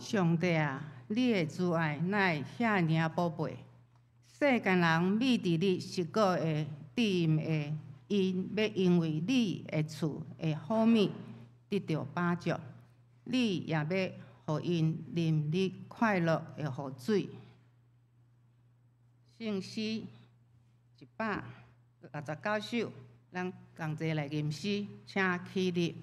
上帝啊，你的慈爱乃遐尔宝贝，世间人秘伫你十个的低音下，因要因为你的厝的好物得到帮助，你也要互因淋漓快乐的雨水。圣诗169首，咱同齐来吟诗，请起立。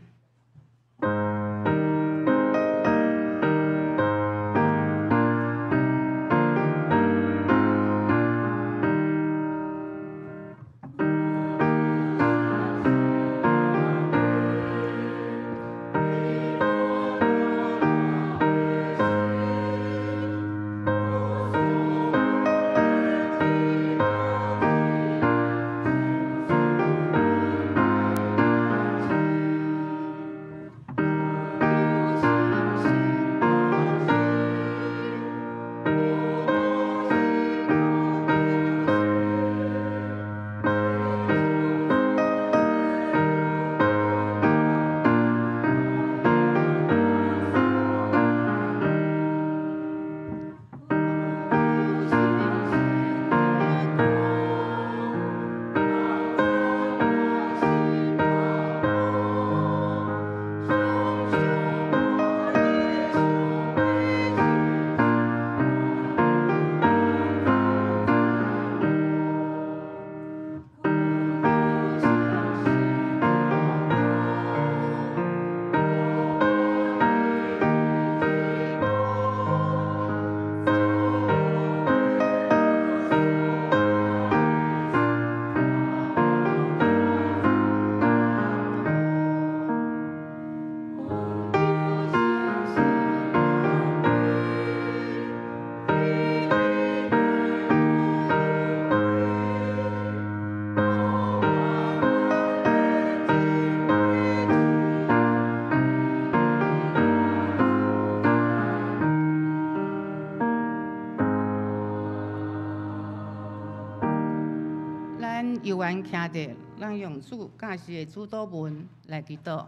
犹原徛着，咱用主教示的主祷文来祈祷。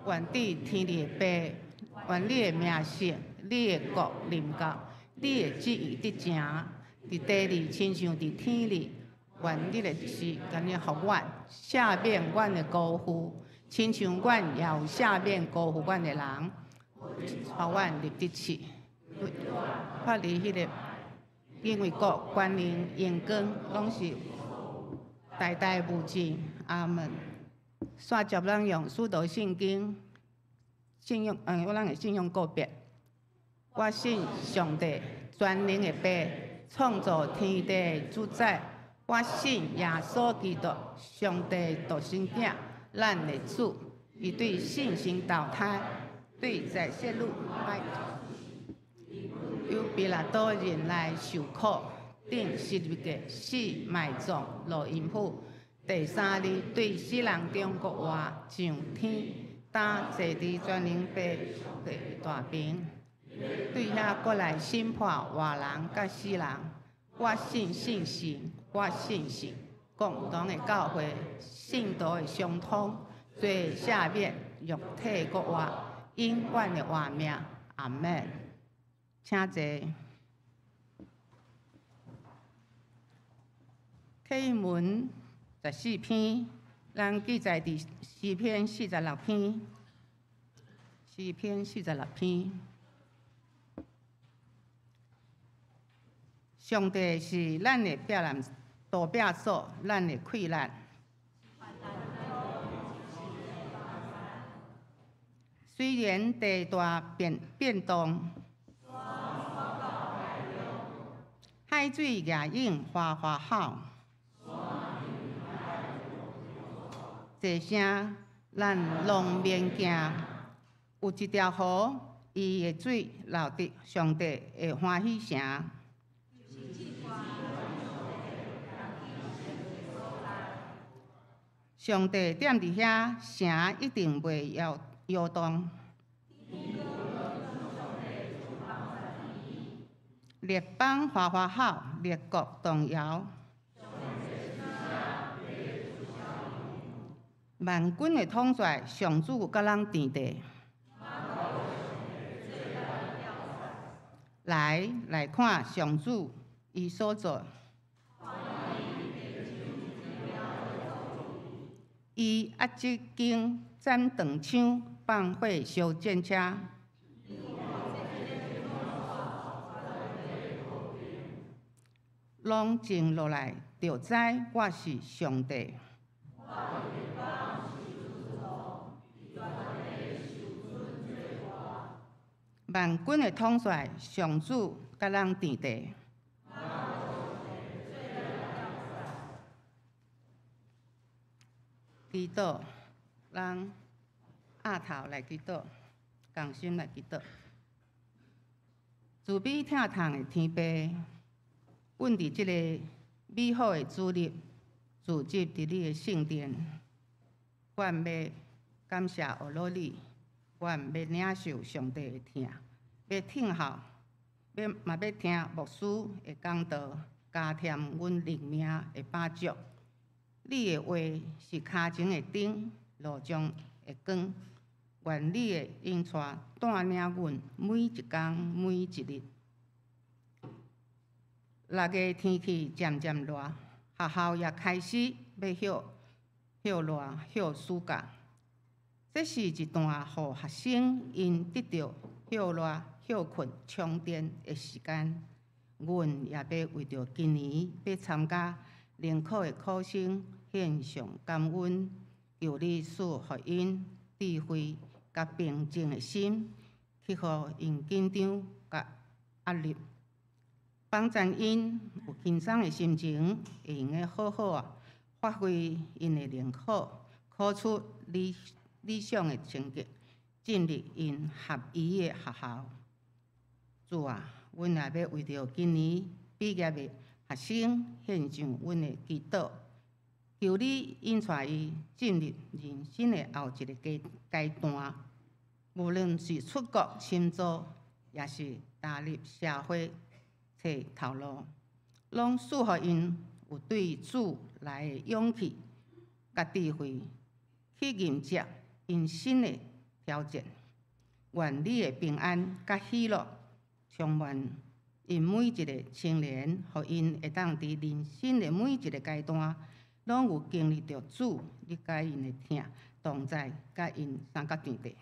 愿伫天里的爸，愿你的名圣，你的国临到，你的旨意得成，伫地里亲像伫天里。愿你的时间予阮，赦免阮的辜负，亲像阮也有赦免辜负阮的人，予阮入得去。发离迄个，因为国、权能、荣光，拢是代代无尽。阿门。续接咱用使徒圣经信用，咱的信用告别。我信上帝，全能的爸，创造天地的主宰。我信耶稣基督，上帝独生子，咱的主。伊对信心投胎，对在世路爱，由比拉多人来受苦，顶十字架死埋葬落阴府。第3日对死人中国话上天，担坐伫全能爸的大边，对遐过来审判活人甲死人。我信信神，我信神，共同的教会，信徒的相通，罪赦免，肉体国活，永远的活命。阿门。请坐。启应文14篇，咱记载伫诗篇46篇。诗篇46篇。上帝是咱的避难躲避所，咱的溃难。虽然地大变动，海水野涌哗哗吼，一声咱拢免惊。有一条河，伊的水流伫上帝的欢喜城。上帝踮伫遐，城一定袂摇动。列邦哗哗吼，列国动摇。万军的统帅，上主甲咱垫地。来看上主伊所做。伊压制经斩断枪，放火烧战车。拢静落来，就知我是上帝。万军的统帅上主甲咱垫地。祈祷，咱压头来祈祷，共心来祈祷。慈悲疼痛的天父，阮伫即个美好的主日，聚集伫你的圣殿，阮要感谢俄罗你，阮要领受上帝的疼，要听候，嘛要听牧师的讲道，加添阮灵命的把助。你的话是脚前的灯，路上的光。愿你的引带带领阮每一天每一日。6月天气渐渐热，学校也开始要休热休暑假。这是一段互学生因得到休热休困充电的时间。阮也要为着今年要参加联考的考生献上感恩，求你赐予因智慧甲平静的心，去互因紧张甲压力，帮助因有轻松的心情，会用个好好发挥因的联考，考出理想的成绩，进入因合宜的学校。主啊，阮也要为着今年毕业的学生献上阮的祈祷，求你引带伊进入人生的后一个阶段，无论是出国深造，也是踏入社会找头路，拢赐予因有对主来的勇气甲智慧，去迎接因新的挑战。愿你的平安甲喜乐充满因每一个青年，互因会当伫人生的每一个阶段，拢有经历着主你甲因的疼同在，甲因三角天地。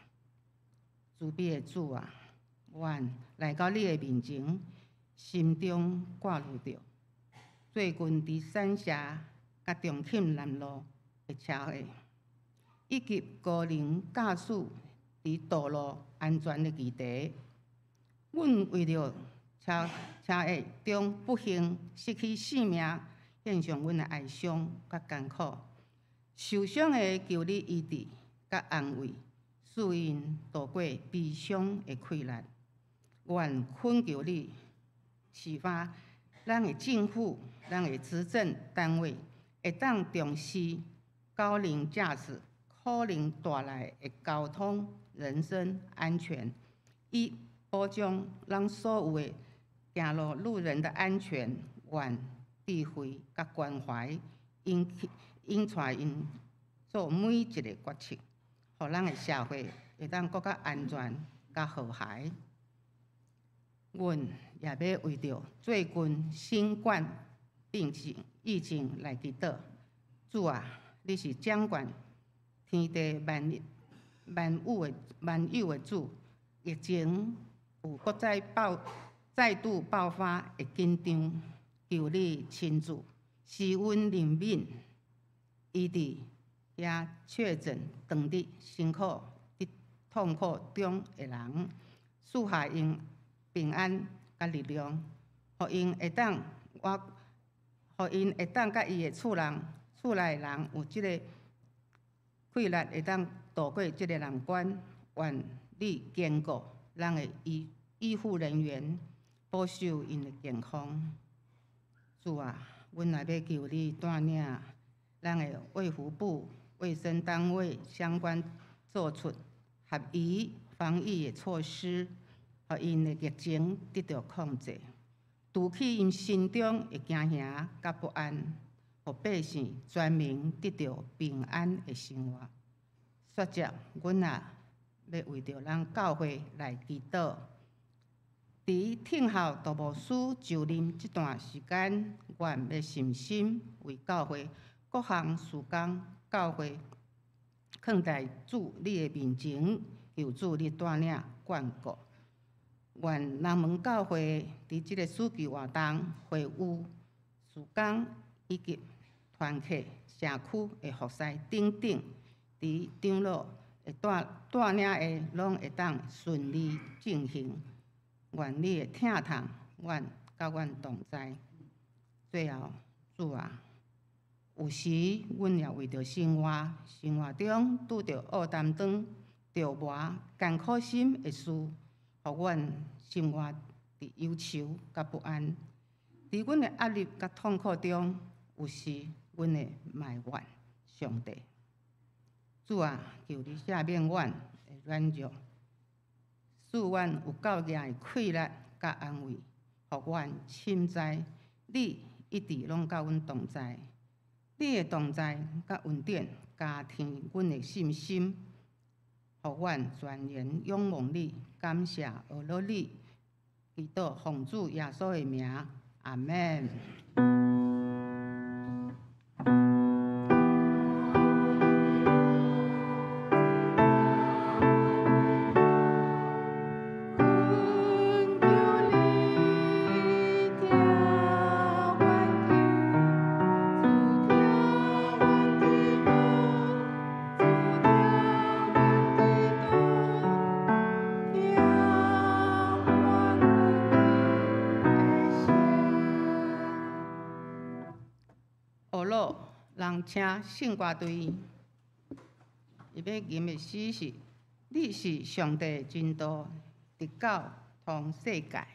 慈悲的主啊，愿来到你的面前，心中挂虑着最近伫三峡甲重庆南路的车祸，以及高龄驾驶伫道路安全的议题。阮为着车祸中不幸失去性命，献上阮的哀伤甲艰苦。受伤的求你医治甲安慰，使因度过悲伤的困难。愿恳求你启发咱的政府、咱的执政单位，会当重视高龄驾驶可能带来的交通、人身安全，以保障咱所有的行路人的安全。愿智慧甲关怀引带因做每一个决策，互咱的社会会当更较安全甲和谐。阮也要为着最近新冠疫情来祈祷。主啊，你是掌管天地万有的主，疫情有搁再度爆发的紧张，求你亲自施恩怜悯，医治遐确诊当日辛苦伫痛苦中的人，赐下因平安甲力量，互因会当甲伊的厝内人有即个困难，会当度过即个难关。愿你坚固咱的医护人员，保守因的健康。主啊，阮也要求你带领咱的卫福部、卫生单位相关做出合宜防疫的措施，互因的疫情得到控制，除去因心中的惊吓甲不安，互百姓全民得到平安的生活。接着，阮也要为着咱教会来祈祷，伫伫听候大牧师就任这段时间，愿要信心为教会各项事工，教会放在主你的面前，求主你带领眷顾。愿人门教会伫即个暑期活动、会务、事工以及团契、社区的服侍等等，伫长老会带领的，拢会当顺利进行。愿你的听从，阮甲阮同在。最后，主啊，有时阮也为着生活中拄着恶担当、着磨、艰苦心的事，互阮生活伫忧愁甲不安。伫阮的压力甲痛苦中，有时阮会埋怨上帝。主啊，求你赦免阮的软弱。使阮有够硬的气力甲安慰，互阮深知你一直拢甲阮同在。你的同在甲恩典加添阮的信心，互阮全然仰望你，感谢学乐你。祈祷奉主耶稣的名，阿门。学乐，人请圣歌队，伊要吟的诗是：你是上帝真道，直到通世界。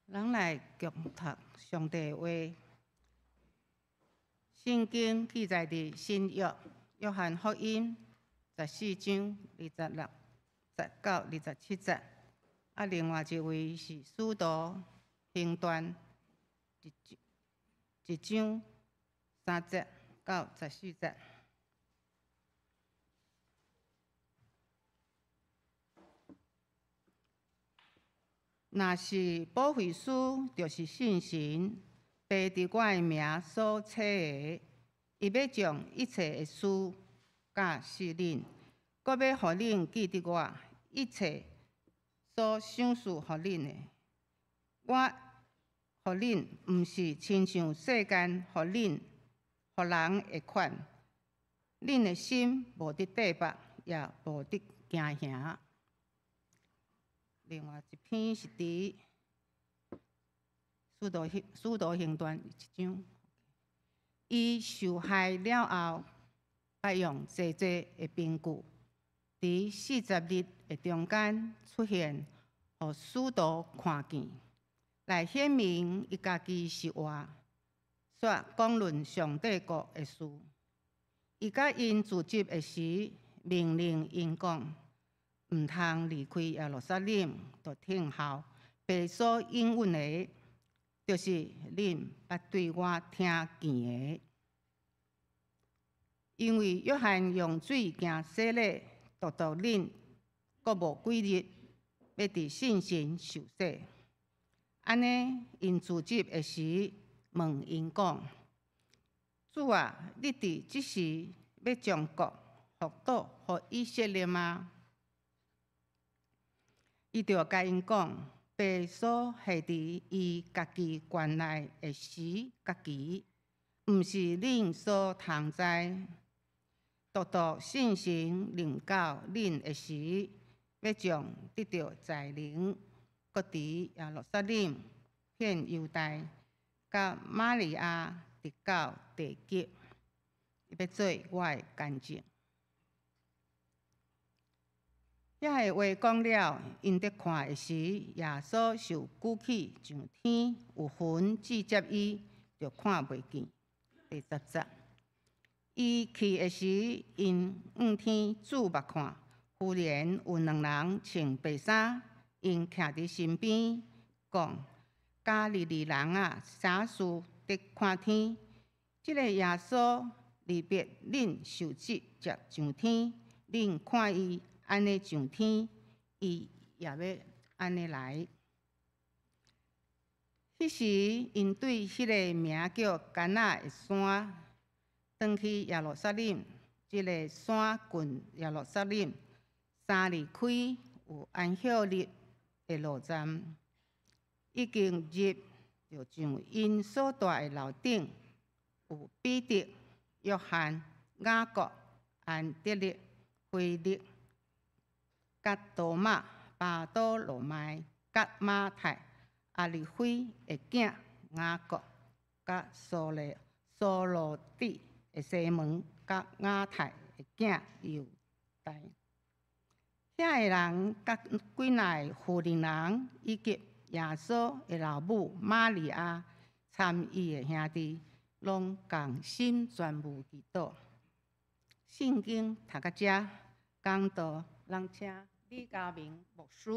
咱来共读上帝话。圣经记载伫新约约翰福音14章26到27节，另外一位是使徒行传1章3节到14节。若是保惠师，就是信神，被伫我的名所册的，伊要将一切的事教示恁，搁要互恁记得我一切所赏赐互恁的。我互恁，毋是亲像世间互恁互人的款，恁的心无得底白，也无得惊吓。另外一篇是伫使徒行传1章，伊受害了后，捌用济济的凭据，伫40日的中间出现，互使徒看见，来显明伊家己是活，说讲论上帝国的事。伊甲因自执的时，命令因讲，毋通离开耶路撒冷，就听候被所应允的，就是恁捌对我听见的。因为约翰用水行洗礼，独恁阁无几日，要伫圣神受洗。安尼，因自执的时，问因讲：主啊，你伫即时要将国复倒互以色列吗？伊就甲因讲：被所下伫伊家己关内的时甲期，毋是恁所通知。独信神临到恁的时，要将得到才能，搁伫耶路撒冷、遍犹大、甲玛利亚直到地极，伊要做我的见证。遐个话讲了，因伫看的时，耶稣受举起上天，有魂直接伊，就看袂见。第10节，伊去的时，因仰天注目看，忽然有2人穿白衫，因徛伫身边，讲：加利利人啊，啥事得看天？即个耶稣离别恁受责，才上天，恁看伊安尼上天，伊也要安尼来。迄时，因对迄个名叫干那的山，转去耶路撒冷。即个山近耶路撒冷3里开，有安歇日的路站。已经入，就像因所住的楼顶，有彼得、约翰、雅各、安德烈、腓力、甲多马、巴多罗买、甲马太、阿里菲的囝雅各、甲苏罗底的西门、甲亚太的囝犹大。遐个人甲几内妇人人，以及耶稣的老母玛利亚，参伊的兄弟，拢共心全无祈祷。圣经读到遮，讲道人请李家明牧师，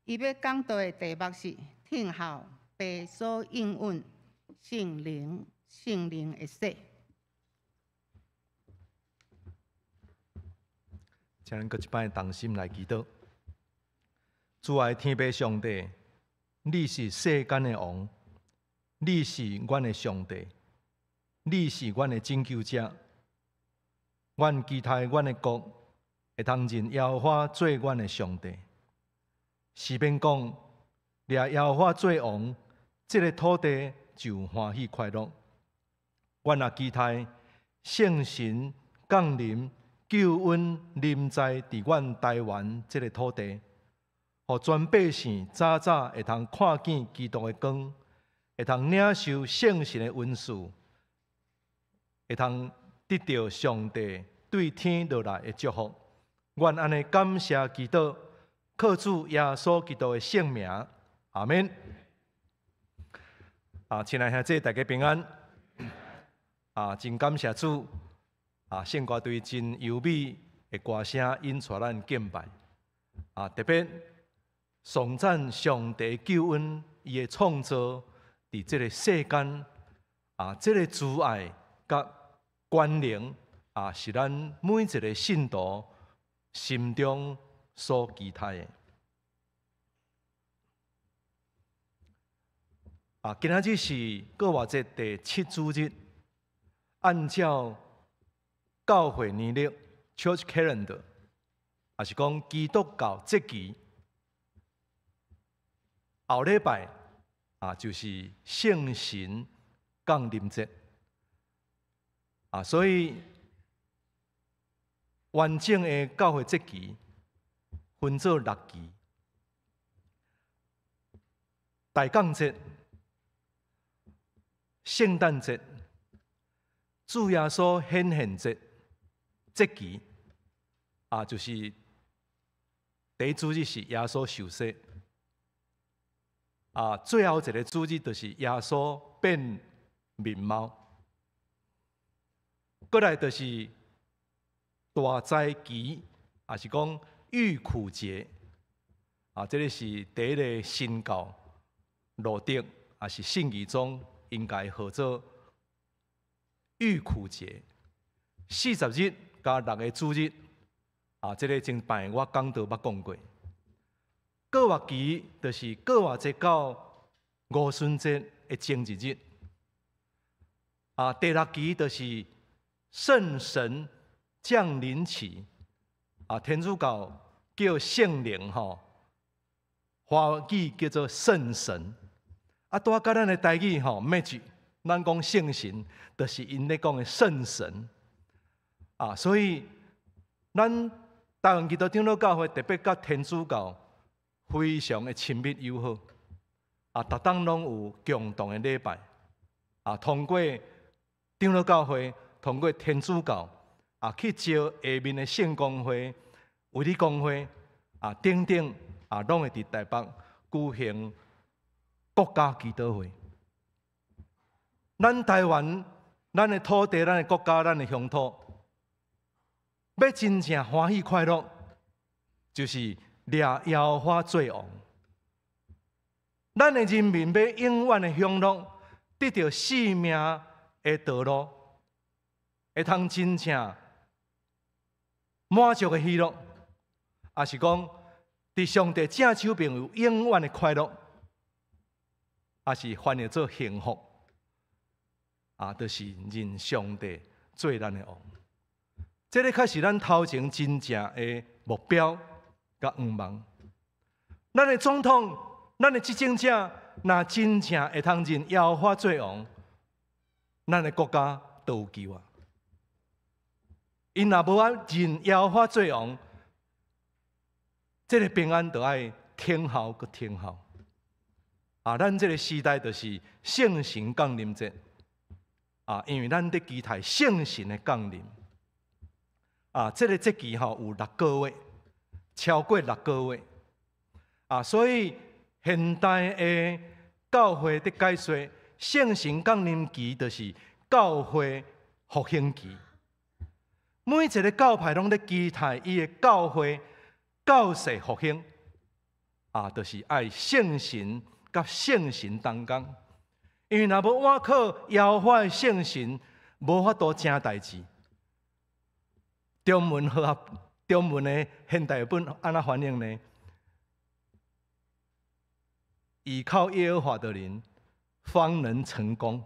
伊要讲道的题目是听候被所应允圣灵的说。请咱搁一摆同心来祈祷。主爱天父上帝，你是世间的王，你是阮的上帝，你是阮的拯救者。阮期待阮的国会通认耶和华做阮的上帝。是免讲，掠耶和华做王，这个土地就欢喜快乐。阮也期待圣神降临。救恩临在伫阮台湾这个土地，互全百姓早早会通看见基督的光，会通领受圣神的恩赐，会通得到上帝对天落来的祝福。阮安尼感谢祈祷，靠主耶稣基督的圣名，阿免。亲爱兄弟，大家平安。真感谢主。圣歌队真优美的歌声引出咱敬拜。特别颂赞上帝救恩，伊的创造伫这个世间。这个主爱甲关联是咱每一个信徒心中所期待的。今仔日是过活节第7主日，按照教会年历 （Church Calendar）， 也是讲基督教节期，后礼拜就是圣神降临节。所以完整的教会节期分做6期：大降节、圣诞节、主耶稣显现节节期，就是第一主日是耶稣受洗，最后一个主日就是耶稣变面貌，过来就是大灾期，也是讲逾苦节，这个是第一个新教路德，也是圣经中应该号做逾苦节。40日加6个主日，这个前摆我讲道捌讲过。过活期就是过活节到五旬节的前一日。第6期就是圣神降临期。天主教叫圣灵华语叫做圣神。拄甲咱的台语match，咱讲圣神，就是因咧讲的圣神。所以咱台湾基督长老教会特别甲天主教非常的亲密友好。逐档拢有共同的礼拜。通过长老教会，通过天主教，去招下面的圣公会、卫理公会，等等，拢会伫台北举行国家基督会。咱台湾，咱的土地、咱的国家、咱的乡土，要真正欢喜快乐，就是掠耶和华做王。咱的人民要永远的享乐，得到生命的道路，会通真正满足的喜乐，也是讲伫上帝正手边有永远的快乐，也是翻译做幸福。就是认上帝做咱的王。这个才是咱头前真正的目标甲愿望。咱的总统、咱的执政者，若真正会通认耶和华做王，咱的国家都有救啊！因若无认耶和华做王，这个平安就爱天效搁天效。咱这个时代就是圣神降临节。因为咱伫期待圣神的降临。这个节期有6个月，超过6个月。所以现代的教会伫解说，圣神降临期就是教会复兴期。每一个教派拢伫期待伊的教会教世复兴。就是爱圣神甲圣神同工。因为若无倚靠耶和华的圣神，无法度成代志。中文的现代本安怎翻译呢？倚靠耶和华的人，方能成功。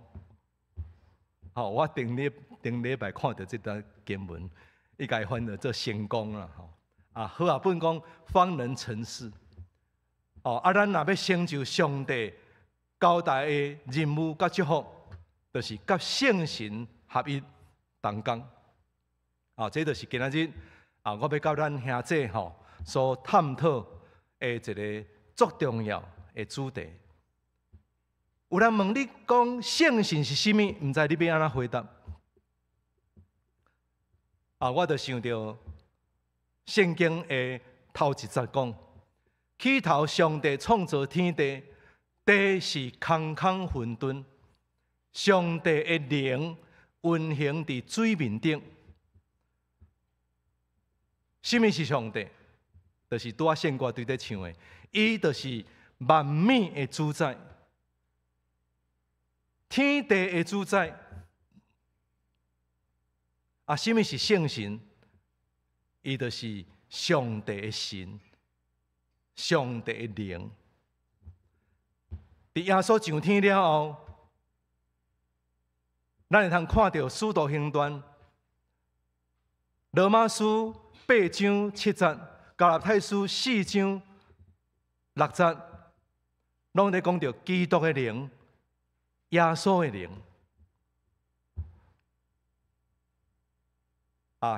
我顶礼拜看到这段经文，伊家翻译做成功啦。好本讲方能成事。咱若要成就上帝交代的任务甲祝福，就是甲圣神合一同工。这就是今仔日我要甲咱兄弟所探讨的一个足重要的主题。有人问你讲圣神是甚物？唔知你要安怎回答？我就想到圣经的头一节讲：起头上帝创造天地。地是空空混沌，上帝的灵运行伫水面顶。什么是上帝？就是拄仔宪歌对咧唱的，伊就是万美的主宰，天地的主宰。啊，什么是圣神？伊就是上帝的神，上帝的灵。伫耶稣上天了后，咱会通看到《使徒行传》罗马书8章7节，加拉太书4章6节，拢在讲到基督的灵、耶稣的灵。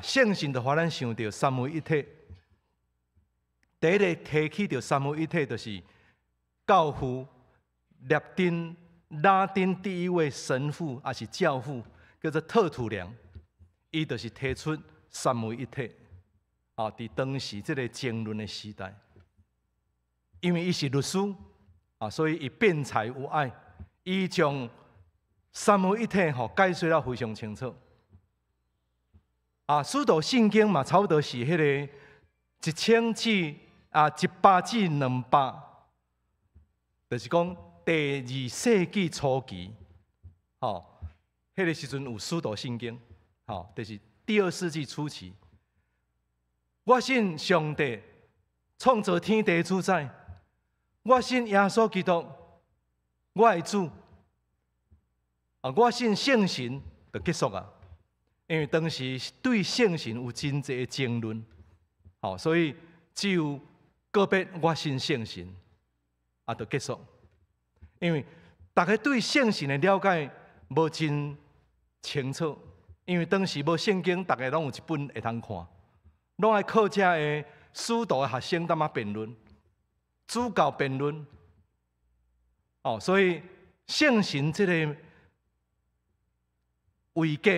圣神就互咱想到三位一体。第一个提起到三位一体，就是教父列丁拉丁第一位神父，也是教父，叫做特土良。伊就是提出三位一体。伫当时这个争论的时代，因为伊是律师所以伊辩才有爱，伊将三位一体解释了非常清楚。使徒圣经嘛，差不多是迄个1000至100至200，就是讲第2世纪初期，迄个时阵有使徒圣经，就是第2世纪初期。我信上帝创造天地主宰，我信耶稣基督，我的主，我信圣神，就结束啊。因为当时对圣神有真侪的争论，所以只有个别我信圣神，就结束。因为大家对圣神的了解无真清楚，因为当时无圣经，大家拢有一本会通看，拢爱靠这的使徒的学生踮啊辩论、主教辩论，所以圣神这个位格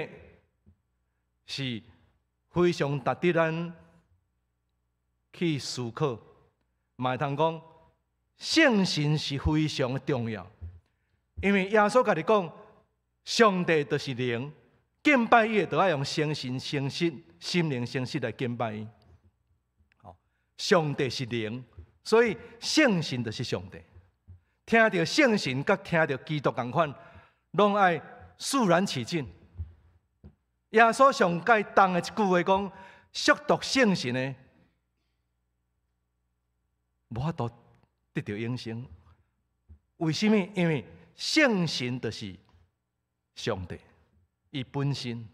是非常值得咱去思考。嘛会通讲，圣神是非常的重要，因为耶稣家己讲，上帝就是灵，敬拜伊就要用诚心诚实、心灵诚实来敬拜伊。上帝是灵，所以圣神就是上帝。听到圣神，甲听到基督同款，拢爱肃然起敬。耶稣上界重的一句话讲：亵渎圣神的，无法度得到永生。为什么？因为圣神就是上帝，伊本身。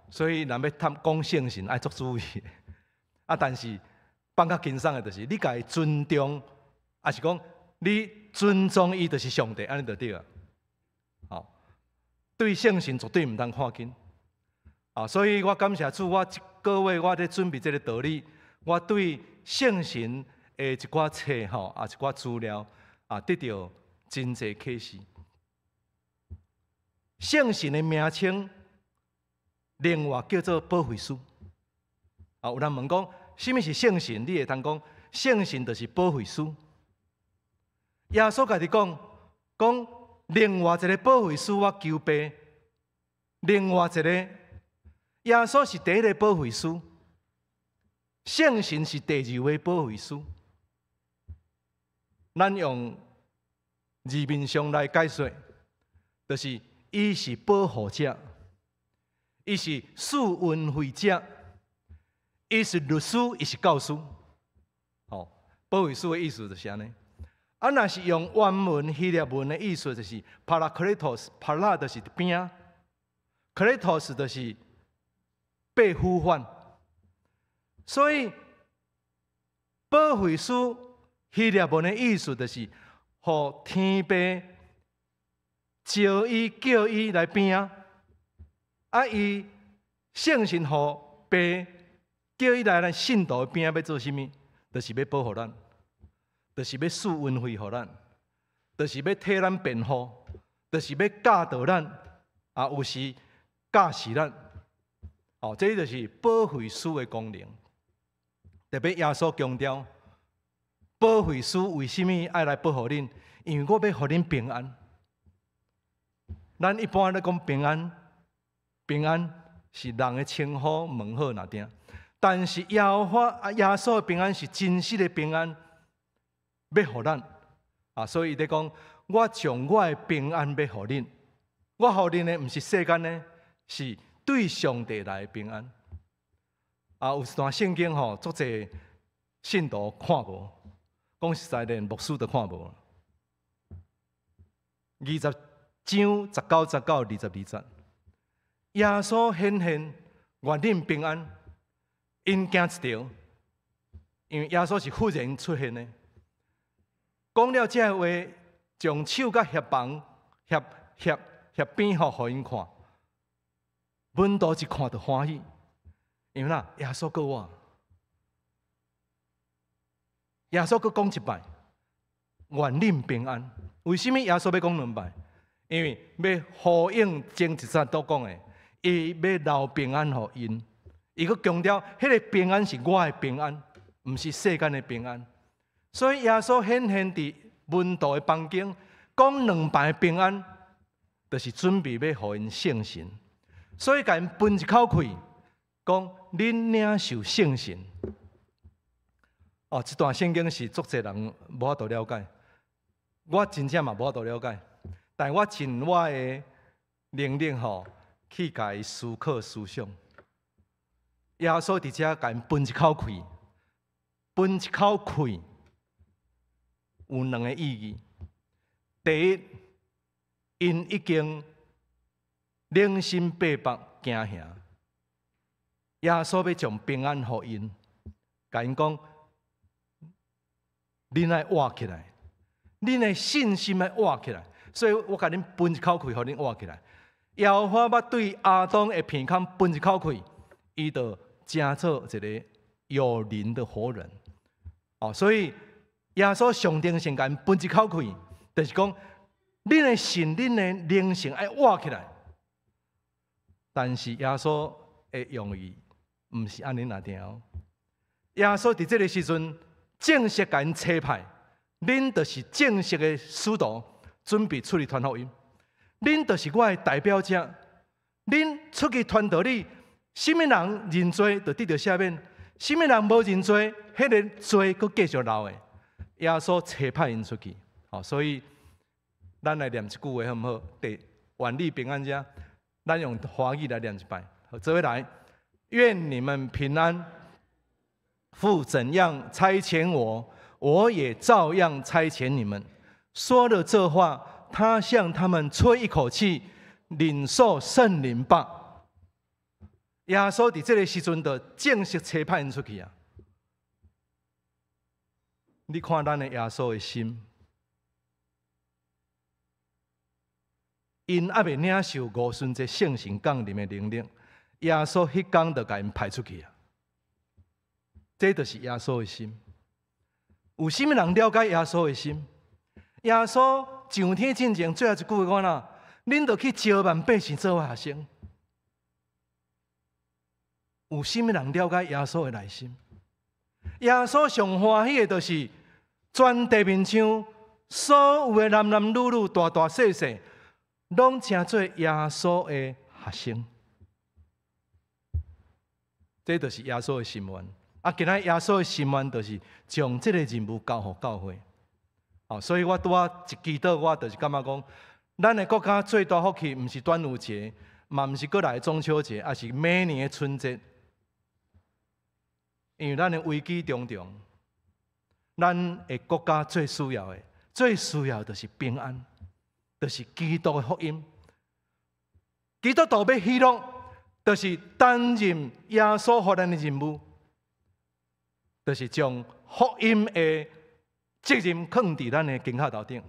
所以若要讲圣神，爱作注意。但是放较轻松的，就是你家己尊重，还是讲你尊重伊，就是上帝，安尼就对了。对圣神绝对唔通看紧。所以我感谢主，我一个月我在准备这个道理，我对圣神的一寡册一寡资料得到真侪启示。圣神的名称，另外叫做保惠师。有人问讲，什么是圣神？你会当讲，圣神就是保惠师。耶稣家己讲，另外一个保惠师我求爸，另外一个耶稣是第一个保惠师，圣神是第2位保惠师。咱用字面上来解说，就是伊是保护者，伊是赐恩惠者，伊是律师，伊是教师。保惠师的意思就是安尼。若是用原文希腊文的意思，就是 parakletos，para 就是边 ，kletos 就是被呼唤。所以保惠师希腊文的意思就是，互天父召伊叫伊来边，伊圣神互爸叫伊来咱信徒的边要做甚物？就是要保护咱。就是要赐恩惠予咱，就是要替咱辩护，就是要教导咱，有时教示咱。这就是保惠师的功能。特别耶稣强调，保惠师为什么爱来保护恁？因为我要互恁平安。咱一般咧讲平安，平安是人的称呼问候那点，但是耶稣的平安是真实的平安，要互咱啊，所以伊咧讲，我将我的平安要互恁，我互恁的毋是世间的，是对上帝来的平安。啊，有一段圣经吼，足侪信徒看无，讲实在连牧师都看无。20章19、19、20、20，耶稣显现，愿恁平安，因惊一条，因为耶稣是忽然出现的。讲了这话，将手甲协边互因看，门徒一看就欢喜，因为哪耶稣告我，耶稣阁讲一摆，愿恁平安。为什么耶稣要讲两摆？因为要呼应前一节都讲的，伊要留平安互因。伊阁强调，迄个平安是我的平安，毋是世间的平安。所以耶稣显现伫门徒的房间，讲两摆平安，就是准备要互因圣神。所以甲因分一口气，讲恁领受圣神。哦，这段圣经是足侪人无法度了解。我真正嘛无法度了解，但我尽我的能力吼，去甲伊思考思想。耶稣伫遮甲因分一口气，分一口气有两个意义。第一，因已经冷心八百惊吓，耶稣要将平安互因，甲因讲，恁爱活起来。恁的信心要活起来，所以我甲恁分一口气，互恁活起来。耶和华要对亚当的鼻孔分一口气，伊就成做一个有灵的活人。哦，所以耶稣上定先甲因分一口气，就是讲恁的信、恁的灵性要活起来。但是耶稣的用意毋是安尼那条。耶稣伫这个时阵正式甲因差派。恁就是正式的使徒，准备出去传福音。恁就是我的代表者。恁出去传道理，什么人认罪就得到赦免；什么人无认罪，迄个罪佫继续留的。耶稣差派因出去，所以咱来念一句话好唔好？愿你平安者，咱用华语来念一摆。做伙来，愿你们平安。父怎样差遣我，我也照样差遣你们。说了这话，他向他们吹一口气，领受圣灵吧。耶稣伫这个时阵就正式差派因出去啊！你看咱的耶稣的心，因还未领受五旬节圣神降临的能力，耶稣迄天就甲因派出去啊！这就是耶稣的心。有什么人了解耶稣的心？耶稣上天之前最后一句话讲啦：恁着去招万百姓做我学生。有什么人了解耶稣的内心？耶稣上欢喜的，就是全地面上所有的男男女女、大大小小，拢成做耶稣的学生。这就是耶稣的心愿。今仔耶稣的心愿，就是将这个任务交予教会。所以我拄仔一祈祷，我就是感觉讲，咱的国家最大福气，毋是端午节，嘛毋是过来中秋节，也是每年的春节。因为咱的危机重重，咱的国家最需要的就是平安，就是基督的福音。基督徒要喜乐，就是担任耶稣予咱的任务。就是将福音的责任放伫咱的肩胛头顶，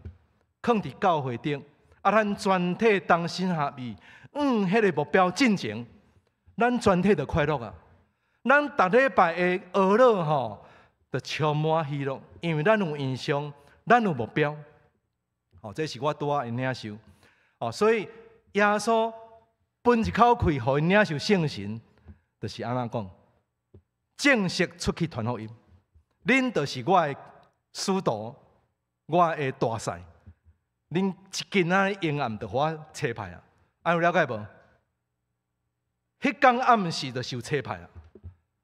放伫教会顶，咱全体同心合意，迄个目标进前，咱全体就快乐啊！咱逐礼拜的娱乐吼，就充满喜乐，因为咱有印象，咱有目标。这是我拄仔因领受。所以耶稣分一口气，互因领受圣神，就是安怎讲？正式出去传福音，恁就是我的使徒，我的大使，恁一斤仔阴暗就互我车牌啊，安有了解无？迄天暗时就受车牌啊。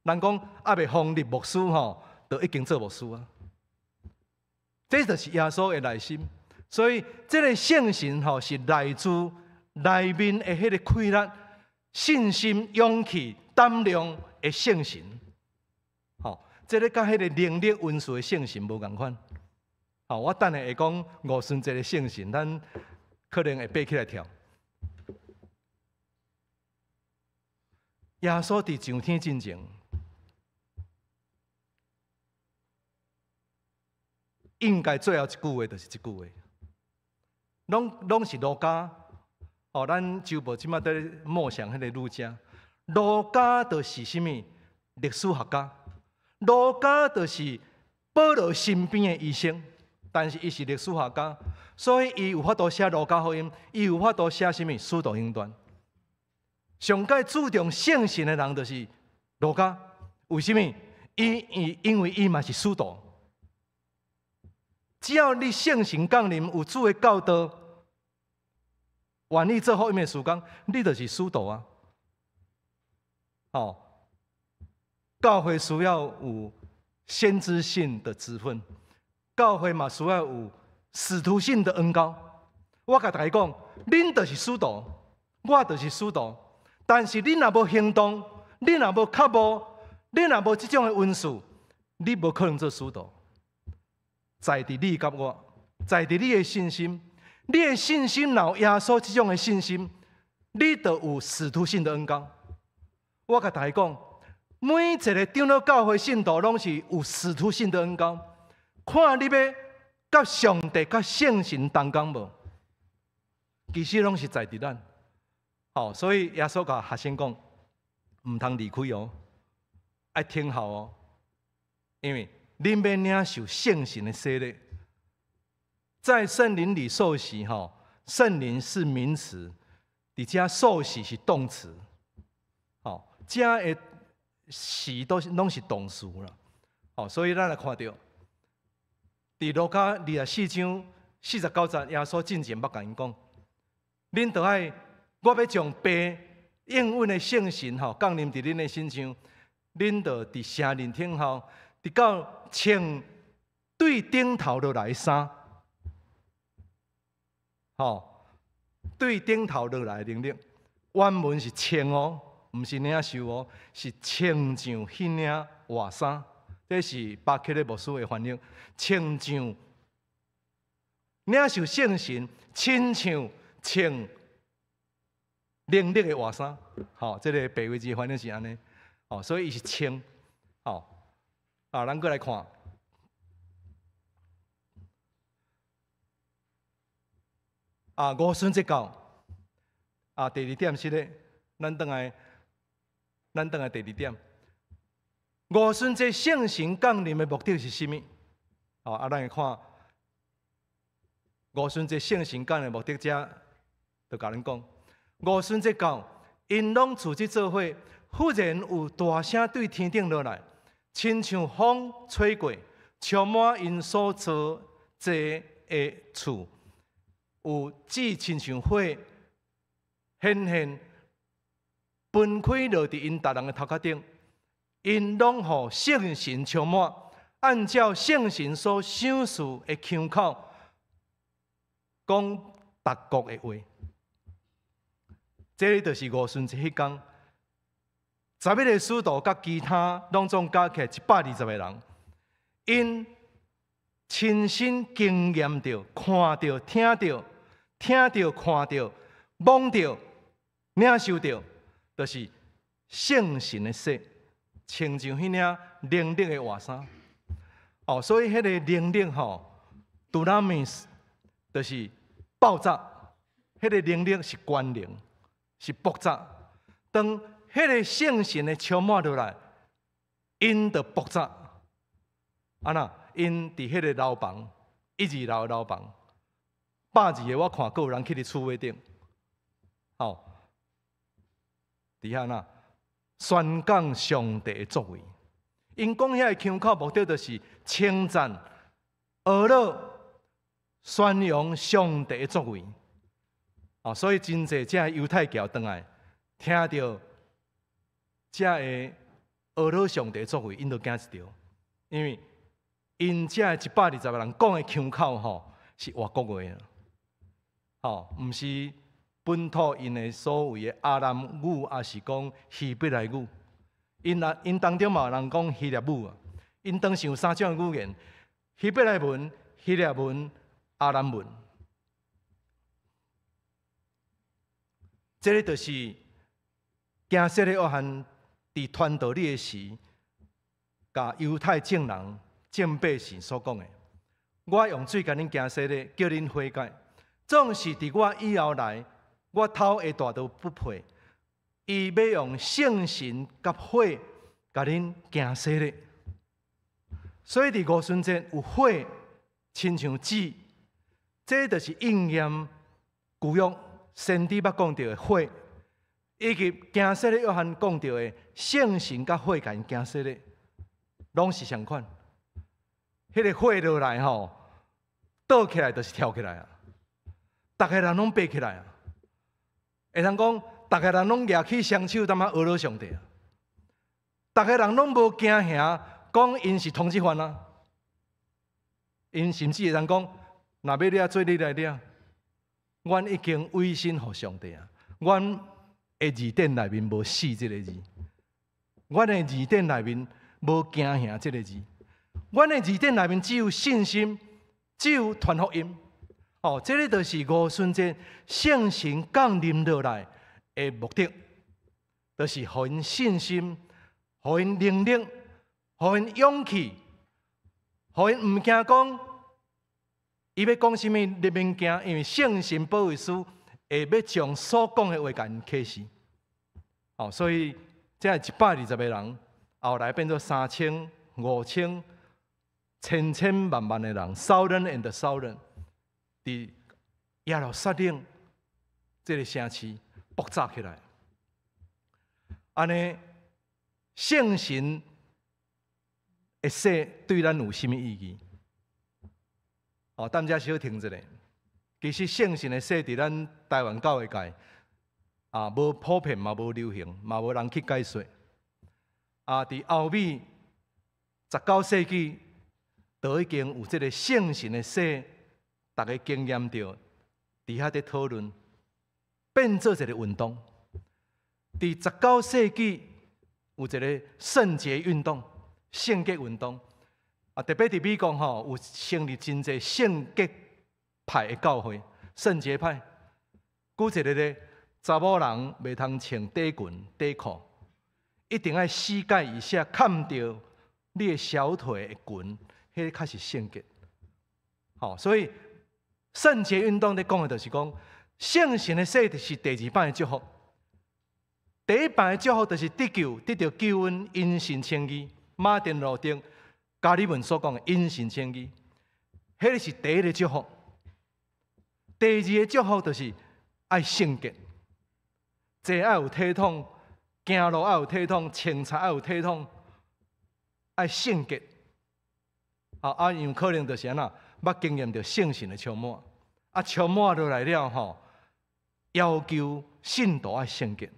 人讲还未封立牧师吼，就已经做牧师啊。这就是耶稣的内心。所以，这个圣神吼是来自内面的迄个气力、信心、勇气、胆量的圣神。吼，这个甲迄个能力、温顺的圣神无共款。好，我等下会讲五旬节的圣神，咱可能会爬起来跳。耶稣伫上天之前，应该最后一句话就是这句话，拢是路加。哦，咱周报即马在默想迄个路加，路加就是啥物？历史学家，路加就是保罗身边的医生。但是伊是历史学家，所以伊有法度写路加福音，伊有法度写什么使徒行传。上界注重圣神的人就是路加，为什么？因为伊嘛是使徒。只要你圣神降临，有主的教导，愿意做福音的事工，你就是使徒啊！哦，教会需要有先知性的职分。教会嘛需要有使徒性的恩膏。我甲大家讲，恁就是使徒，我就是使徒。但是恁若无行动，恁若无脚步，恁若无这种的温顺，你无可能做使徒。在伫你甲我，在伫你的信心，你的信心若有耶稣这种的信心，你就有使徒性的恩膏。我甲大家讲，每一个长老教会信徒拢是有使徒性的恩膏。看你要甲上帝、甲圣神同工无？其实拢是在伫咱。好，所以耶稣甲学生讲，唔通离开哦，爱听候哦，因为恁要领受圣神的洗礼，在圣灵里受洗吼，圣灵是名词，伫遮受洗是动词。好，遮的洗拢是动词啦。好，所以咱来看到。伫路加24章49节，耶稣进前捌甲因讲：恁着爱，我要将爸应允的圣神吼降临伫恁的身上，恁着伫城林顶后，直到穿对顶头落来的衫，吼，对顶头落来的能力，原文是穿哦，毋是领受哦，是穿上迄领外衫。这是巴克勒牧师的翻译，穿上领受圣神，亲像穿能力的外衫。好，这个白话字翻译是安尼。哦，所以伊是穿。好，咱过来看。五旬节到。第二点是咧，咱等来第二点。五旬节圣神降临的目的是甚物？咱来看五旬节圣神降临的目的，遮就甲恁讲，五旬节到，因拢自己做伙，忽然有大声对天顶落来，亲像风吹过，充满因所做坐的厝，有只亲像火，显现分开落伫因逐人的头壳顶。因拢互圣神充满，按照圣神所想事的腔口，讲达国的话。这就是五旬节迄天，11个使徒甲其他拢总加起来120个人，因亲身经验着、看到、听到、看到、摸到、领受到，就是圣神的说。穿上迄领能力的外衫，所以迄个能力dunamis 就是爆炸，迄个能力是关联，是爆炸。当迄个圣神的充满落来，因就爆炸。因伫迄个牢房，1、2楼的牢房，102个我看，阁有人去伫厝尾顶，伫遐宣讲上帝的作为，因讲遐个腔口目的就是称赞、阿乐、宣扬上帝的作为。所以真侪这犹太教转来，听到这个俄罗上帝的作为，因都惊一跳，因为因这120个人讲的腔口是外国话毋是本土因的所谓的阿兰语，也是讲希伯来语。因当中嘛有人讲希腊语啊。因当时有3种语言：希伯来文、希腊文、阿兰文。这个就是加色的约翰伫传道理的时，甲犹太正人、正百姓所讲的。我用水甲恁加色的，叫恁悔改。总是伫我以后来，我头会大都不配。伊要用圣神甲火甲恁加色的。所以伫五旬节有火，亲像纸，这就是应验旧约先知捌讲到的火，以及行色的约翰讲到的圣神甲火甲因行色的，拢是相款。迄个火落来倒起来就是跳起来啊！逐个人拢爬起来啊！会通讲，逐个人拢举起双手，踮俄罗上帝啊！逐个人拢无惊吓，讲因是通缉犯啊！因甚至会通讲，若要掠做你来掠。阮已经委身给上帝啊！阮的字典内面无死这个字，阮的字典内面无惊吓这个字，阮的字典内面只有信心，只有传福音。这个就是五旬节圣神降临落来的目的，就是互因信心，互因能力，互因勇气，互因唔惊讲。伊要讲什么？你免惊，因为圣神保惠师会要将所讲的话甲因启示。所以这120个人，后来变做3000、5000、千万的人，thousand and thousand， 伫耶路撒冷这个城市爆炸起来。安尼，圣神的死对咱有甚么意义？等者小停一下。其实圣神的说，伫咱台湾教会界无普遍嘛，无流行，嘛无人去解说。伫欧美19世纪，都已经有这个圣神的说，大家经验到，伫遐在讨论，变做一个运动。伫19世纪有一个圣洁运动、圣洁运动。特别伫美国有成立真侪圣洁派的教会，圣洁派。举一个咧，查某人袂通穿短裙、短裤，一定要膝盖以下看到你的小腿的裙，迄个才是圣洁。所以圣洁运动咧讲的就是讲，圣神的说是第2版的祝福。第1版的祝福就是得到救恩、因信称义。马丁路德加里文所讲的因信称义，迄个是第1个祝福。第2个祝福就是爱圣洁，坐爱有体统，行路爱有体统，穿插爱有体统，爱圣洁。因为可能就是安那，捌经验到圣神的充满，充满落来了要求信徒爱圣洁。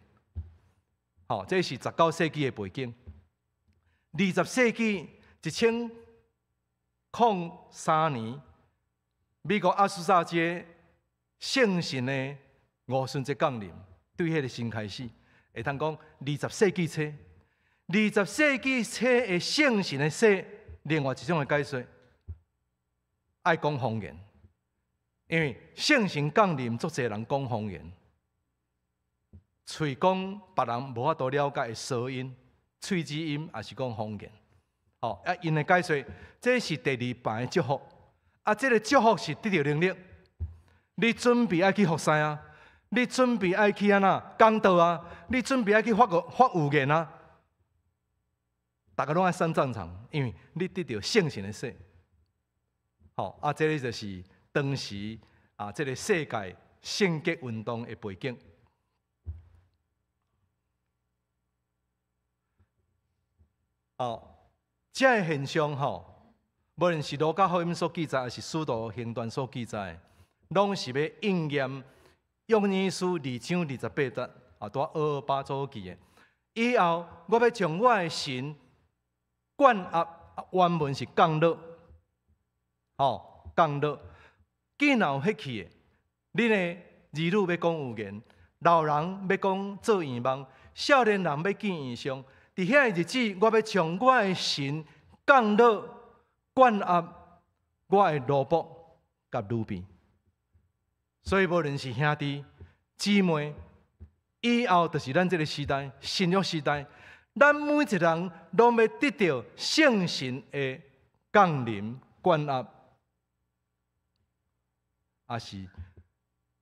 这是19世纪的背景。20世纪1003年，美国阿苏萨街圣神的五旬节降临，对迄个新开始，会通讲20世纪初，20世纪初的圣神的说，另外一种的解说，爱讲方言，因为圣神降临，足侪人讲方言，喙讲别人无法度了解的噪音、喙齿音，也是讲方言。因的解说，这是第2版的祝福。这个祝福是得到能力。你准备爱去服侍啊，你准备爱去安那讲道啊，你准备爱去发预言啊，大家拢爱上战场，因为你得到圣神的说。这个就是当时这个世界圣洁运动的背景。这个现象无论是路加福音所记载，还是使徒行传所记载，拢是要应验约珥书2章28节在228所记的。以后，我要将我的神灌压，原文是降落，降落。见若有血气的，恁的儿女要讲有言，老人要讲做圆梦，少年人要见异象。伫遐个日子，我要将我的神降落，灌压我的奴仆甲女婢。所以，无论是兄弟姊妹，以后就是咱这个时代，新约时代，咱每一个人拢要得到圣神的降临、灌压，也是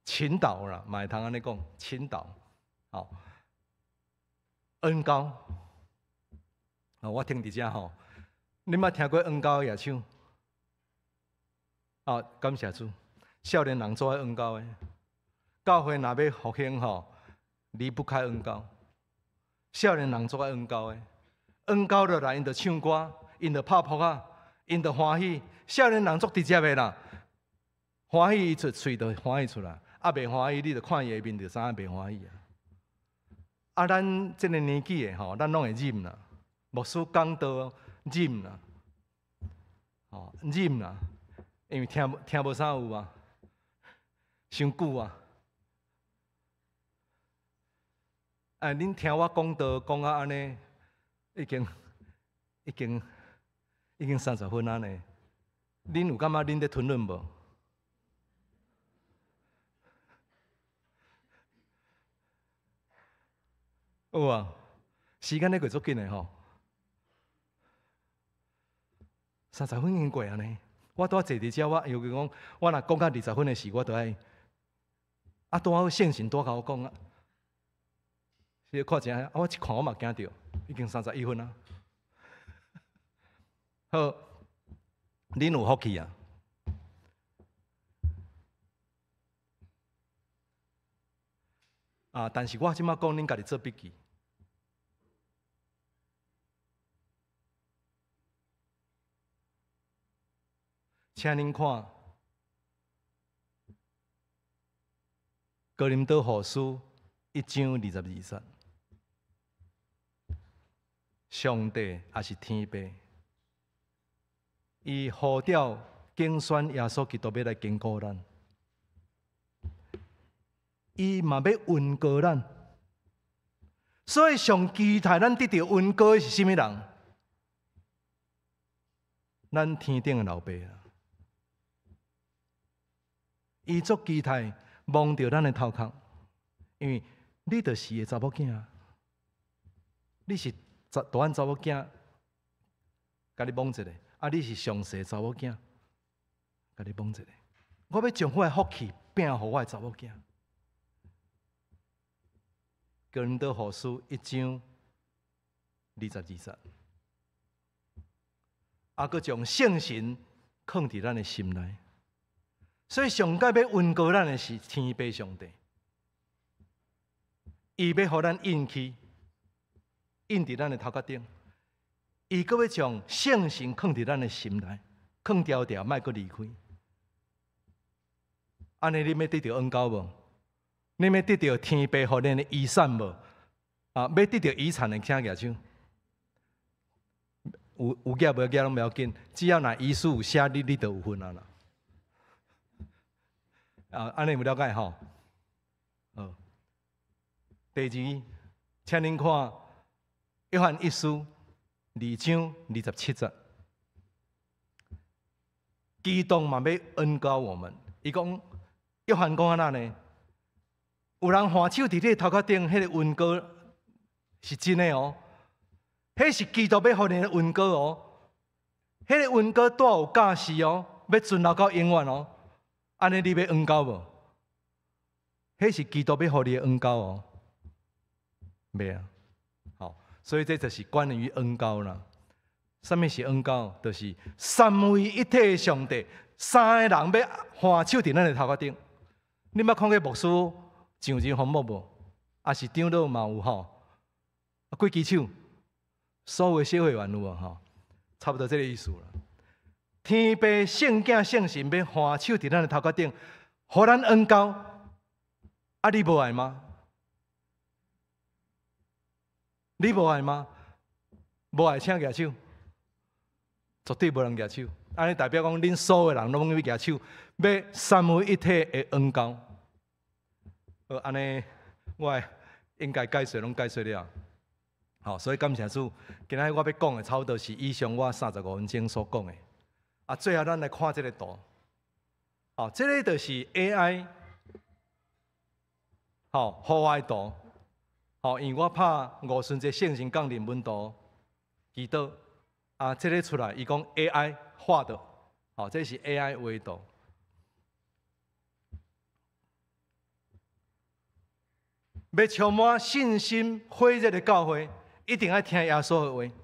倾倒啦，嘛会通安尼讲，倾倒，恩膏。我听伫遮吼，你捌听过恩膏的乐唱？感谢主，少年人做爱恩膏的，教会若要复兴吼，离不开恩膏。少年人做爱恩膏的，恩膏落来，因着唱歌，因着拍扑啊，因着欢喜。少年人足直接的啦，欢喜伊出喙就欢喜出来，袂欢喜你着看伊的面就知影袂欢喜啊。咱这个年纪的吼，咱拢会忍啦。牧师讲道忍啦，忍啦，因为听无啥有啊，伤久啊。恁听我讲道讲啊安尼，已经30分安尼，恁有感觉恁在吞忍无？有啊，时间咧过足紧的吼。30分已经过啊呢，我拄坐伫遮，我尤其讲，我若讲到20分的事，我都爱拄好圣神拄甲我讲啊。是看一下，我一看我嘛惊到，已经31分啊。好，恁有福气啊！但是我即马讲，恁家己做笔记。请恁看《哥林多后书》1章22节，上帝也是天父，伊呼召竞选耶稣基督要来坚固咱，伊嘛要稳固咱。所以上期待咱得到稳固的是甚物人？咱天顶的老爸啊！伊足期待望着咱的头壳，因为你就是个查某囝，你是大汉查某囝，甲你望一下；你是上世查某囝，甲你望一下。我要将我的福气拼互我的查某囝。哥林多后书1章22节，佫将圣神放伫咱的心内。所以上界要稳固咱的是天父上帝，伊要互咱印记，印伫咱的头壳顶，伊佫要将圣神放伫咱的心内，放条条，莫佫离开。安尼你要得到恩膏无？你要得到天父互恁的遗产无？要得到遗产的请举手。有举无举拢不要紧，只要若遗书有写你就有份啊啦。安尼有了解吼？第二，请恁看《约翰一书》2章27节，基督嘛要恩膏我们。伊讲约翰讲安那呢？有人换手伫你头壳顶，迄个恩膏是真的哦。迄是基督要互你的恩膏哦。迄个恩膏带有假释哦，要存留到永远哦。安尼你要恩膏无？迄是基督要互你的恩膏哦。袂啊，好，所以这就是关于恩膏啦。什么是恩膏？就是三位一体的上帝，三个人要换手伫咱的头壳顶。你捌看过牧师上人红幕无？也是长老嘛有吼，几支手，所有的小会员有无吼？差不多这个意思啦。天父圣子圣神要换手伫咱的头壳顶，互咱恩高，啊，你无爱吗？你无爱吗？无爱请举手，绝对无人举手。安尼代表讲，恁所有人拢要举手，要三位一体的恩高。好，安尼我应该解说拢解说了。好，所以感谢主。今仔我要讲的差不多是以上我35分钟所讲的。啊，最后咱来看这个图。好，这个就是 AI 好户外图。好，因为我拍五旬节圣神降临文图祈祷啊，这个出来，伊讲 AI 画的。好，这是 AI 画的图。要充满信心、火热的教会，一定要听耶稣的话。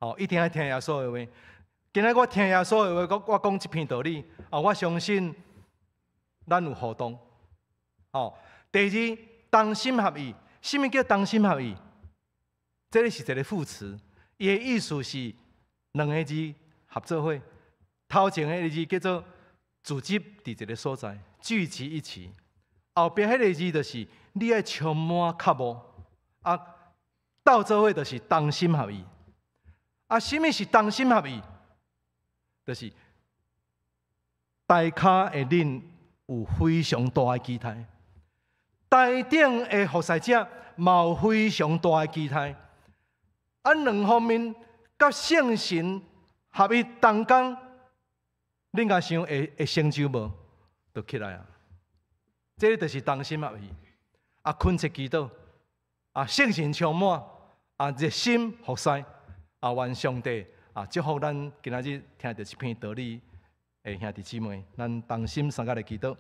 好，一定要听耶稣的话。今仔我听耶稣的话，我讲这篇道理啊，我相信咱有互动。好，第二，同心合意。什么叫同心合意？这个是一个副词，伊的意思是两个字合作伙。头前迄个字叫做组织伫一个所在，聚集一起。后边迄个字就是你要充满渴慕啊，斗做伙就是同心合意。啊，什么是同心合意？就是大咖的恁有非常大的期待，台顶的服侍者嘛有非常大的期待。啊，两方面甲圣神合一同工，恁敢想会成就无？就起来啊！这就是同心合意。啊，恳切祈祷，啊，圣神充满，啊，热心服侍，啊，愿上帝啊祝福咱今仔日听到这篇道理的兄弟姊妹，咱同心三甲来祈祷。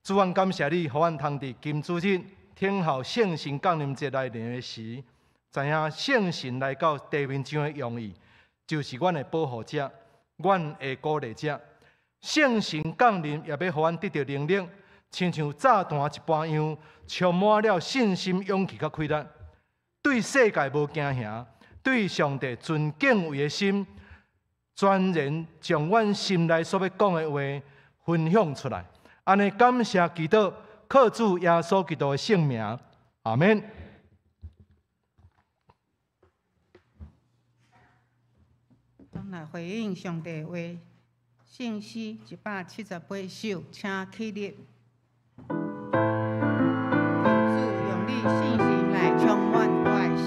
主愿感谢你，予阮通伫金主日听候圣神降临节来临的时，知影圣神来到地面上的用意，就是阮的保护者，阮的鼓励者。圣神降临也要予阮得到能力，亲像炸弹一般样，充满了信心、勇气甲开力，对世界无惊吓，对上帝存敬畏的心，全然将阮心内所要讲的话分享出来。安尼感谢祈祷，靠主耶稣基督的圣名，阿免。当来回应上帝的话，信息178首，请起立。求主用你信心来充满我的心。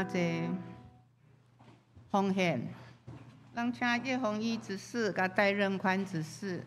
坐奉献，咱请叶弘一执事甲戴任宽执事。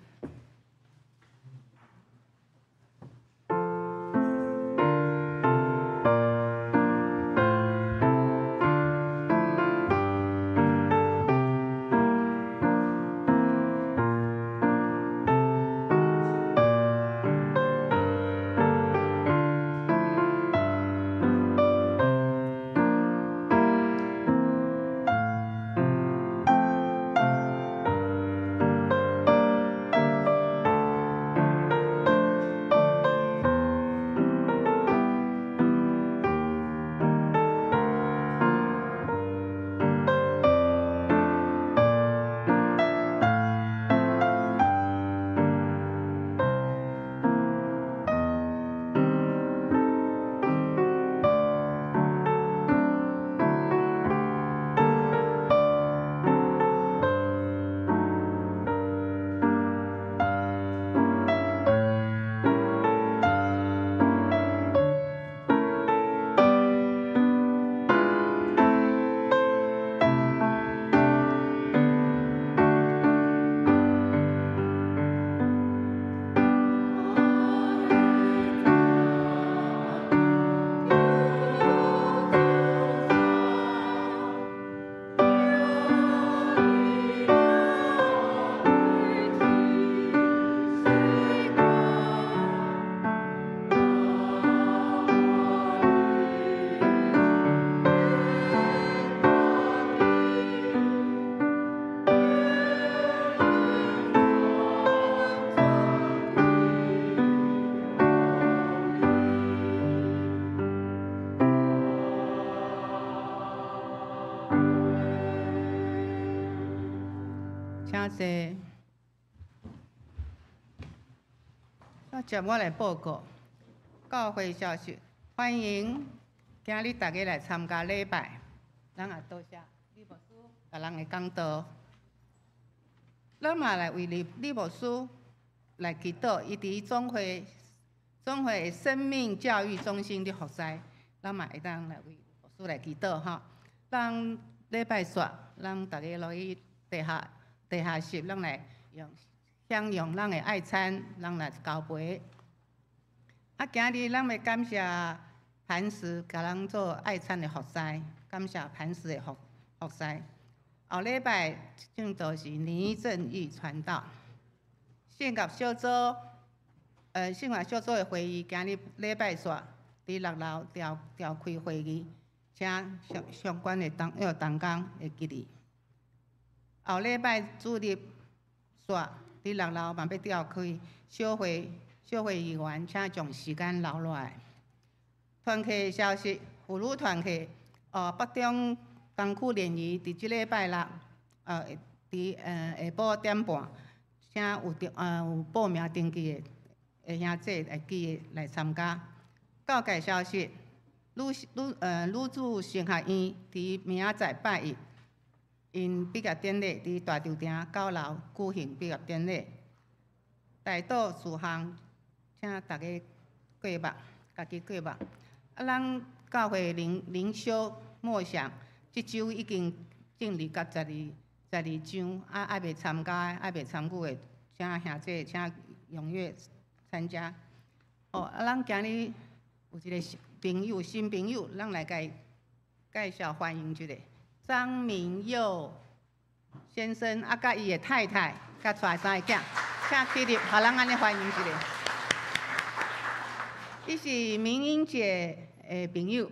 请坐。接我来报告教会消息，欢迎今日大家来参加礼拜。咱也多谢李牧师甲咱的讲道。咱嘛来为李牧师来祈祷，伊伫总会的生命教育中心的服侍，咱嘛会当来为牧师来祈祷哈。咱礼拜煞，咱大家落去地下室，咱来享用咱的爱餐，咱来交陪。今日咱要感谢磐石，甲咱做爱餐的服侍，感谢磐石的服侍。后礼拜正道是倪正义传道，信业小组的会议，今日礼拜煞伫6楼召开会议，请相关的同工会记哩。后礼拜主日煞伫6楼嘛要召开小会议员，请将时间留落来。团契消息，妇女团契北中东区联谊伫即礼拜六，伫下晡1点半，请有报名登记的兄弟会记得来参加。教界消息，女子神学院伫明仔载拜一，因毕业典礼伫大稻埕9楼举行毕业典礼。大道事项，请大家过目，家己过目。咱教会灵修默想，即周已经进入到12章，还未参加、还未参与的，请兄弟请踊跃参加。咱今日有一个新朋友，咱来介绍欢迎一下张明佑先生，甲伊的太太，甲带3个囝，请起立，互咱安尼欢迎一下。伊是明英姐的朋友，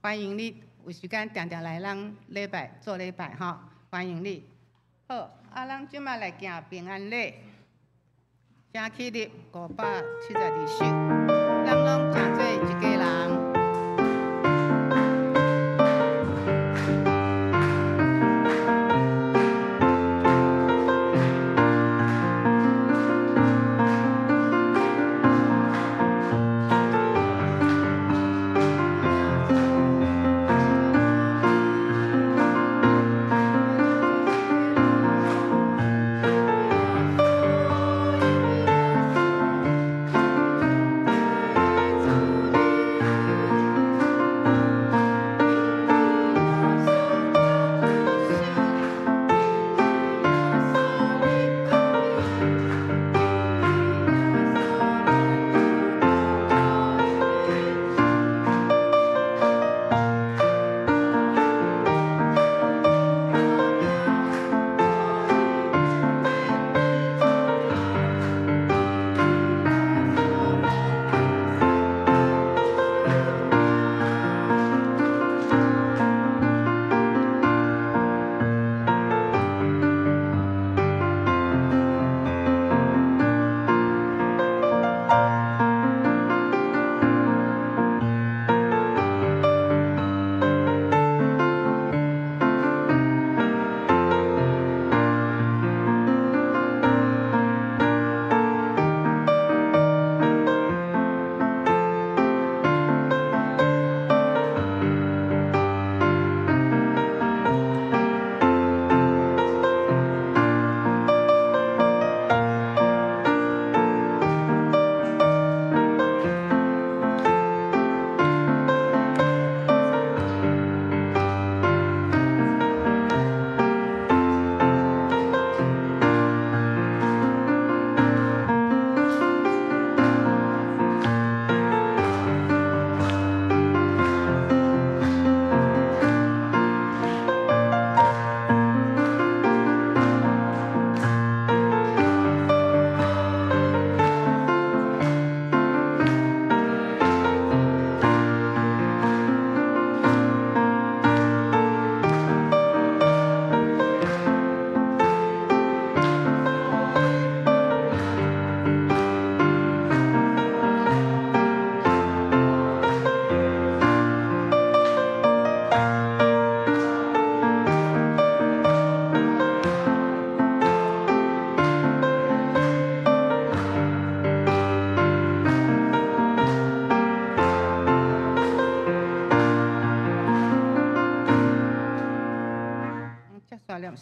欢迎你有时间定定来咱做礼拜，欢迎你。好，咱即摆来行平安礼，请起立572首，咱拢行做一家人。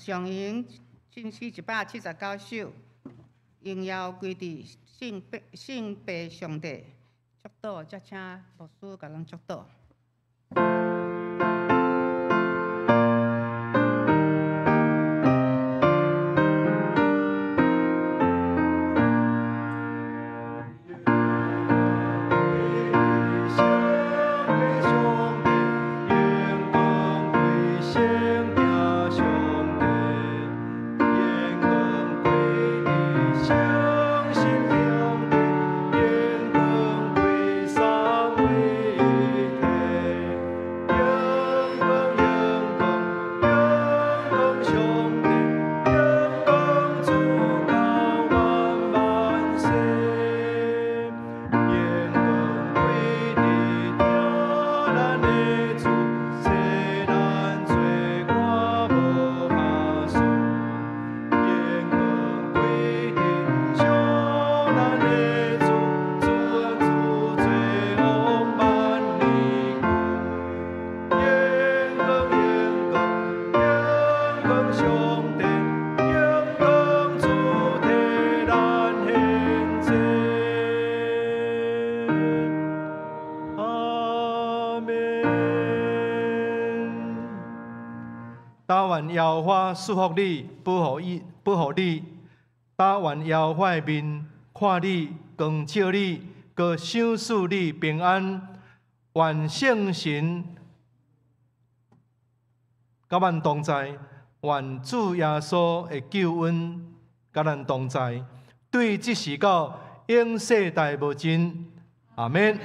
上行进士179首，荣耀归伫圣父上帝。祝祷，则请牧师甲咱祝祷。但愿耶和华祝福你，保护你。但愿耶和华的面看你，光照你，搁赏赐你平安。愿圣神甲咱同在，愿主耶稣的救恩甲咱同在。对这时到永世代无尽。阿免。